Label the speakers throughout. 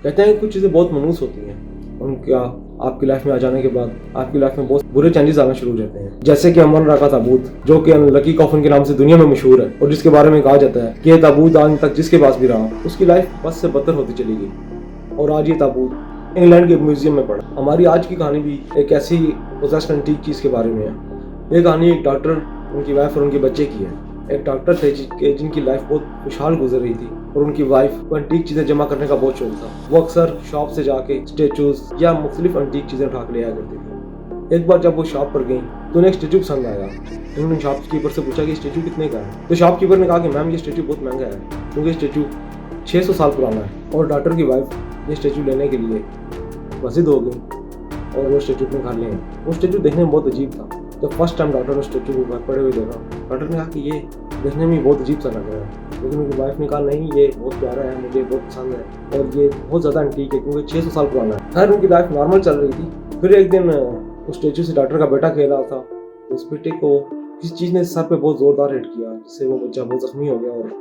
Speaker 1: कहते हैं कुछ चीज़ें बहुत मनहूस होती हैं, उनका आपकी लाइफ में आ जाने के बाद आपकी लाइफ में बहुत बुरे चेंजेस आना शुरू हो जाते हैं। जैसे कि अमन रखा ताबूत, जो कि अनलकी कॉफिन के नाम से दुनिया में मशहूर है और जिसके बारे में कहा जाता है कि ये ताबूत आज तक जिसके पास भी रहा उसकी लाइफ बस से बदतर होती चली गई। और आज ये ताबूत इंग्लैंड के म्यूजियम में पड़ा। हमारी आज की कहानी भी एक ऐसी पोजेस्ड एंटीक चीज़ के बारे में है। ये कहानी एक डॉक्टर, उनकी वाइफ और उनके बच्चे की है। एक डॉक्टर थे जिनकी लाइफ बहुत खुशहाल गुजर रही थी और उनकी वाइफ को एंटीक चीज़ें जमा करने का बहुत शौक था। वो अक्सर शॉप से जाके स्टेचूज या मुख्तलिफ एंटीक चीज़ें उठा के ले आया करती थी। एक बार जब वो शॉप पर गई तो उन्हें एक स्टेचू पसंद आया। उन्होंने शॉपकीपर से पूछा कि स्टेचू कितने का है, तो शॉपकीपर ने कहा कि मैम ये स्टेचू बहुत महंगा है क्योंकि स्टेचू 600 साल पुराना है। और डॉक्टर की वाइफ ये स्टेचू लेने के लिए मस्जिद हो गई और वो स्टेचू अपने घर ले गए। वो स्टेचू देखने में बहुत अजीब था। जब फर्स्ट टाइम डॉक्टर ने स्टेचू को घर पड़े हुए देखा, डॉक्टर ने कहा कि ये देखने में बहुत अजीब सा लग रहा है, लेकिन उनकी वाइफ ने कहा नहीं ये बहुत प्यारा है, मुझे बहुत पसंद है और ये बहुत ज़्यादा एंटीक है क्योंकि 600 साल पुराना है। खैर उनकी लाइफ नॉर्मल चल रही थी। फिर एक दिन उस स्टेचू से डॉक्टर का बेटा खेल रहा था। उस बेटे को किसी चीज़ ने सर पे बहुत ज़ोरदार हिट किया, जिससे वो बच्चा बहुत जख्मी हो गया और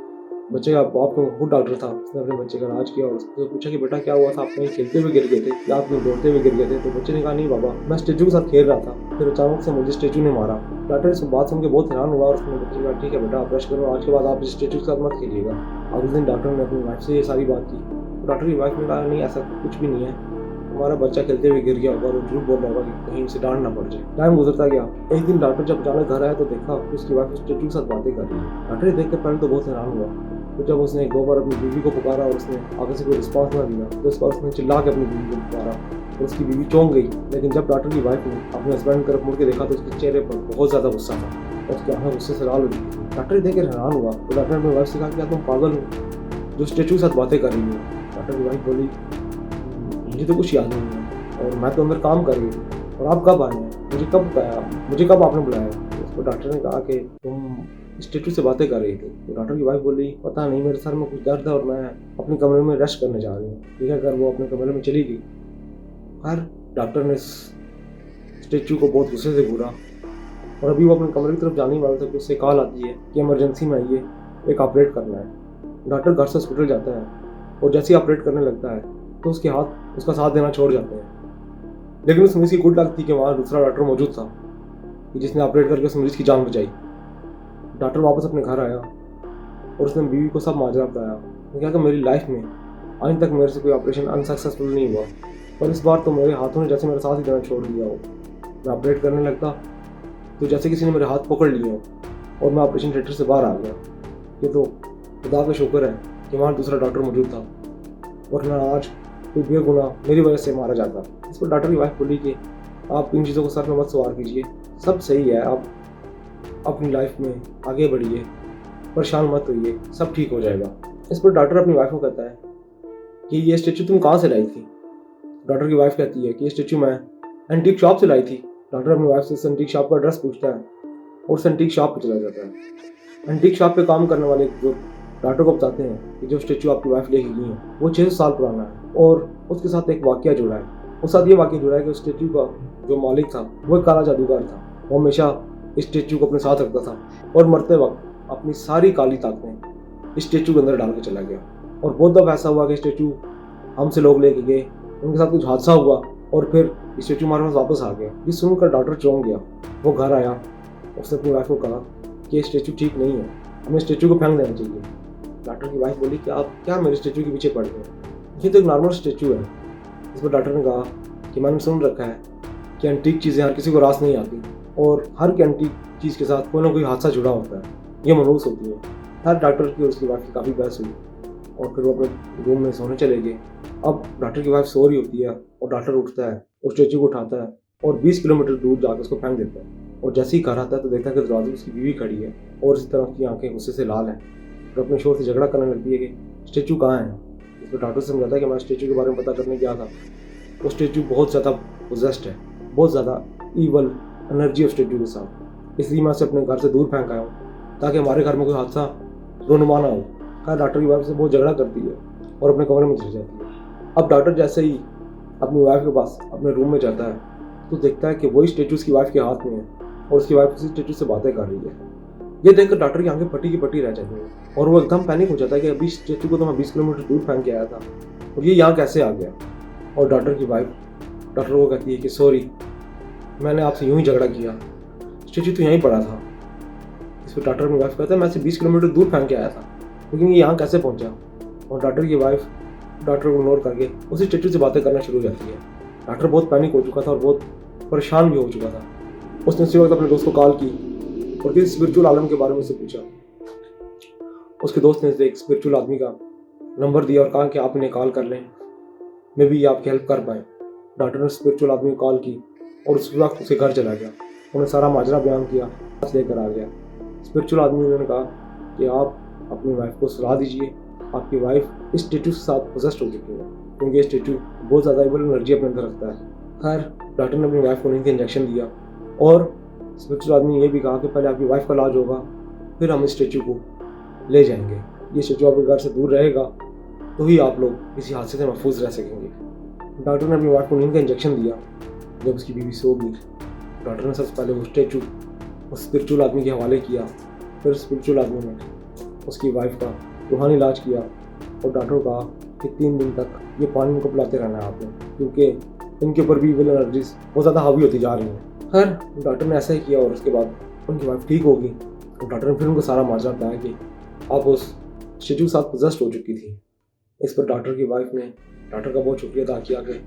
Speaker 1: बच्चे का बाप खुद डॉक्टर था। उसने अपने बच्चे का इलाज किया और उससे पूछा कि बेटा क्या हुआ था, आप कहीं खेलते हुए गिर गए थे या आप कहीं दौड़ते हुए गिर गए थे? तो बच्चे ने कहा नहीं बाबा, मैं स्टेचू के साथ खेल रहा था, फिर अचानक से मुझे स्टेचू ने मारा। डॉक्टर इस बात सुन के बहुत हैरान हुआ और उसने बच्चे कहा ठीक है बेटा आप ब्रश करो, आज के बाद आप इस स्टेचू के साथ मत खेलिएगा। अगले दिन डॉक्टर ने अपनी वाइफ से ये सारी बात की। डॉक्टर की वाइफ ने कहा नहीं ऐसा कुछ भी नहीं है, हमारा बच्चा खेलते हुए गिर गया होगा और झूठ बोल रहा होगा कि कहीं उसे डांट ना पड़ जाए। टाइम गुजरता गया। एक दिन डॉक्टर जब अचानक घर आया तो देखा कि उसकी वाइफ स्टेचू के साथ बातें कर रही है। डॉक्टर देख कर पहले तो बहुत हैरान हुआ। तो जब उसने 2 बार अपनी बीवी को पुकारा और उसने आगे से कोई रिस्पॉन्स ना दिया तो इस बार उसने चिल्ला के अपनी बीवी को पुकारा तो उसकी बीवी चौंक गई। लेकिन जब डॉक्टर की वाइफ ने अपने हस्बैंड की तरफ मुड़ के देखा तो उसके चेहरे पर बहुत ज़्यादा गुस्सा था और उसकी आंखें गुस्से से लाल हो गई थी। डॉक्टर देख कर हैरान हुआ तो डॉक्टर ने अपनी वाइफ से कहा क्या तुम पागल हो जो स्टेचू के साथ बातें कर रही हो? डॉक्टर की वाइफ बोली मुझे तो कुछ याद नहीं है और मैं तो अंदर काम कर रही थी और आप कब आए हैं, मुझे कब आपने बुलाया? तो डॉक्टर ने कहा कि तुम स्टेचू से बातें कर रही थी। तो डॉक्टर की वाइफ बोली पता नहीं मेरे सर में कुछ दर्द है और मैं अपने कमरे में रेस्ट करने जा रही हूँ। ठीक है कर वो अपने कमरे में चली गई। खैर डॉक्टर ने स्टेचू को बहुत गुस्से से घूरा और अभी वो अपने कमरे की तरफ जाने वाला था कि उससे कॉल आती है कि इमरजेंसी में आइए, एक ऑपरेट करना है। डॉक्टर घर से हॉस्पिटल जाता है और जैसे ही ऑपरेट करने लगता है तो उसके हाथ उसका साथ देना छोड़ जाते हैं। लेकिन उस मरीज की गुड लक थी कि वहाँ दूसरा डॉक्टर मौजूद था जिसने ऑपरेट करके उस मरीज की जान बचाई। डॉक्टर वापस अपने घर आया और उसने बीवी को सब माजरा बताया। उसने कहा कि मेरी लाइफ में आज तक मेरे से कोई ऑपरेशन अनसक्सेसफुल नहीं हुआ और इस बार तो मेरे हाथों ने जैसे मेरा साथ ही देना छोड़ दिया हो। मैं ऑपरेट करने लगता तो जैसे किसी ने मेरे हाथ पकड़ लिए हो और मैं ऑपरेशन थिएटर से बाहर आ गया। ये तो खुदा का शुक्र है कि वहाँ दूसरा डॉक्टर मौजूद था वरना आज कोई बेगुनाह मेरी वजह से मारा जाता। इस पर डॉक्टर की वाइफ बोली कि आप इन चीज़ों को सर में मत सवार कीजिए, सब सही है, आप अपनी लाइफ में आगे बढ़िए, परेशान मत होइए, सब ठीक हो जाएगा। इस पर डॉक्टर अपनी वाइफ को कहता है कि ये स्टेचू तुम कहाँ से लाई थी? डॉक्टर की वाइफ कहती है कि ये स्टेचू मैं एंटीक शॉप से लाई थी। डॉक्टर अपनी वाइफ से एंटीक शॉप का एड्रेस पूछता है और उस एंटीक शॉप पर चला जाता है। एंटीक शॉप पे काम करने वाले जो डॉक्टर को बताते हैं कि जो स्टेचू आपकी वाइफ लेके गई है वो 600 साल पुराना है और उसके साथ एक वाकया जुड़ा है। उस साथ ये वाकया जुड़ा है कि उस स्टेचू का जो मालिक था वो एक काला जादूगर था। वो हमेशा इस स्टेचू को अपने साथ रखता था और मरते वक्त अपनी सारी काली ताकतें इस स्टेचू के अंदर डाल के चला गया। और बहुत दफ़ा ऐसा हुआ कि स्टेचू हमसे लोग लेके गए, उनके साथ कुछ हादसा हुआ और फिर स्टेचू हमारे पास वापस आ गया। ये सुनकर डॉक्टर चौंक गया। वो घर आया, उसने अपनी वाइफ को कहा कि ये स्टेचू ठीक नहीं है, हमें स्टेचू को फेंक देना चाहिए। डॉक्टर की वाइफ बोली कि आप क्या मेरे स्टेचू के पीछे पड़ गए, ये तो एक नॉर्मल स्टेचू है। इस पर डॉक्टर ने कहा कि मैंने सुन रखा है कि एंटीक चीज़ें हर किसी को रास नहीं आती और हर एंटीक चीज़ के साथ कोई ना कोई हादसा जुड़ा होता है, ये मनहूस होती है। हर डॉक्टर की और उसकी वाइफ की काफ़ी बहस हुई और फिर वो अपने रूम में सोने चले गए। अब डॉक्टर की वाइफ सो रही होती है और डॉक्टर उठता है, उस स्टेचू को उठाता है और 20 किलोमीटर दूर जाकर उसको फेंक देता है। और जैसे ही घर आता है तो देखता है कि दरवाजे में उसकी बीवी खड़ी है और इसी तरह उसकी आंखें गुस्से से लाल हैं और अपने शोर से झगड़ा करने लगती है कि स्टेचू कहाँ है। इस पर डॉक्टर से समझाता है कि मैं स्टेचू के बारे में पता करने गया था, वो स्टेचू बहुत ज़्यादा पोजेस्ड है, बहुत ज़्यादा ईवल एनर्जी ऑफ स्टेचू के साथ, इसलिए मैं उसे अपने घर से दूर फेंक आया हूँ ताकि हमारे घर में कोई हादसा रोनुमा ना हो। खैर डॉक्टर की वाइफ से बहुत झगड़ा करती है और अपने कमरे में चली जाती है। अब डॉक्टर जैसे ही अपनी वाइफ के पास अपने रूम में जाता है तो देखता है कि वही स्टेचू उसकी वाइफ के हाथ में है और उसकी वाइफ उसी स्टेचू से बातें कर रही है। ये देखकर डॉक्टर की आंखें फटी की फटी रह जाती हैं और वो एकदम पैनिक हो जाता है कि अभी स्टेचू को तो मैं 20 किलोमीटर दूर फेंक के आया था और ये यहाँ कैसे आ गया। और डॉक्टर की वाइफ डॉक्टर को कहती है कि सॉरी, मैंने आपसे यूं ही झगड़ा किया, स्टैचू तो यहीं पड़ा था। इस पर डॉक्टर की वाइफ कहता है मैं से 20 किलोमीटर दूर फेंक के आया था, लेकिन ये यहाँ कैसे पहुँचा। और डॉक्टर की वाइफ डॉक्टर को इग्नोर करके उसी स्टैचू से बातें करना शुरू हो जाती है। डॉक्टर बहुत पैनिक हो चुका था और बहुत परेशान भी हो चुका था। उसने उसी वक्त अपने दोस्त को कॉल की और किसी स्पिरिचुअल आलम के बारे में उससे पूछा। उसके दोस्त ने उसे एक स्पिरिचुअल आदमी का नंबर दिया और कहा कि आप इन्हें कॉल कर लें, मे भी ये आपकी हेल्प कर पाए। डॉक्टर ने स्पिरिचुअल आदमी को कॉल की और उस वक्त उसके घर चला गया। उन्हें सारा माजरा बयान किया, लेकर आ गया। स्पिरिचुअल आदमी ने कहा कि आप अपनी वाइफ को सलाह दीजिए, आपकी वाइफ इस स्टैचू के साथ पोजेस्ड हो चुकी है, क्योंकि ये स्टैचू बहुत ज़्यादा इवल एनर्जी अपने अंदर रखता है। खैर डॉक्टर ने अपनी वाइफ को नींद का इंजेक्शन दिया और स्पिरिचुअल आदमी ने ये भी कहा कि पहले आपकी वाइफ का इलाज होगा, फिर हम इस स्टैचू को ले जाएंगे। ये स्टैचू आपके घर से दूर रहेगा तो ही आप लोग किसी हादसे से महफूज रह सकेंगे। डॉक्टर ने अपनी वाइफ को नींद का इंजेक्शन दिया। जब उसकी बीवी सो गई, डॉक्टर ने सबसे पहले वो स्टैचू उस स्पिरिचुअल आदमी के हवाले किया। फिर स्पिरिचुअल आदमी ने उसकी वाइफ का रूहानी इलाज किया और डॉक्टर को कहा कि 3 दिन तक ये पानी को पिलाते रहना है आपने, क्योंकि इनके ऊपर भी इविल एनर्जीज बहुत ज़्यादा हावी होती जा रही हैं। खैर डॉक्टर ने ऐसा ही किया और उसके बाद उनकी वाइफ ठीक होगी। और डॉक्टर ने फिर उनको सारा माजरा बताया कि आप उस स्टैचू के साथ पोजेस्ड हो चुकी थी। इस पर डॉक्टर की वाइफ ने डॉक्टर का बहुत शुक्रिया अदा किया कि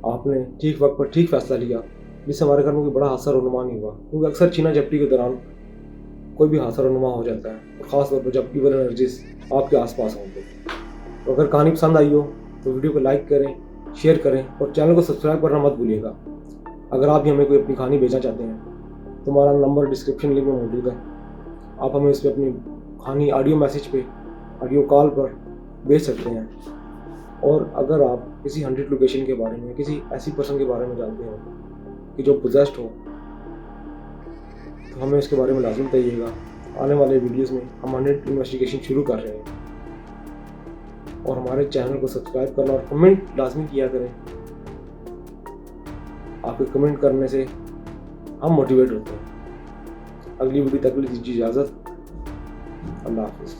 Speaker 1: आपने ठीक वक्त पर ठीक फैसला लिया, जिससे हमारे घर में कोई बड़ा हादसा रोनुमा नहीं हुआ, क्योंकि अक्सर छीना झपटी के दौरान कोई भी हादसा रोनुमा हो जाता है, और ख़ास तौर पर जब इवल एनर्जीज आपके आसपास होंगे। तो अगर कहानी पसंद आई हो तो वीडियो को लाइक करें, शेयर करें और चैनल को सब्सक्राइब करना मत भूलिएगा। अगर आप भी हमें कोई अपनी कहानी भेजना चाहते हैं तो हमारा नंबर डिस्क्रिप्शन लिंक में मौजूद है। आप हमें इस पर अपनी कहानी ऑडियो मैसेज पे, ऑडियो कॉल पर भेज सकते हैं। और अगर आप किसी 100 लोकेशन के बारे में, किसी ऐसी पर्सन के बारे में जानते हो कि जो पोजेस्ड हो, तो हमें इसके बारे में लाजिम बताइएगा। आने वाले वीडियोस में हम 100 इन्वेस्टिगेशन शुरू कर रहे हैं। और हमारे चैनल को सब्सक्राइब करना और कमेंट लाजमी किया करें। आपके कमेंट करने से हम मोटिवेट होते हैं। अगली वीडियो तक दीजिए इजाज़त। अल्लाह हाफिज़।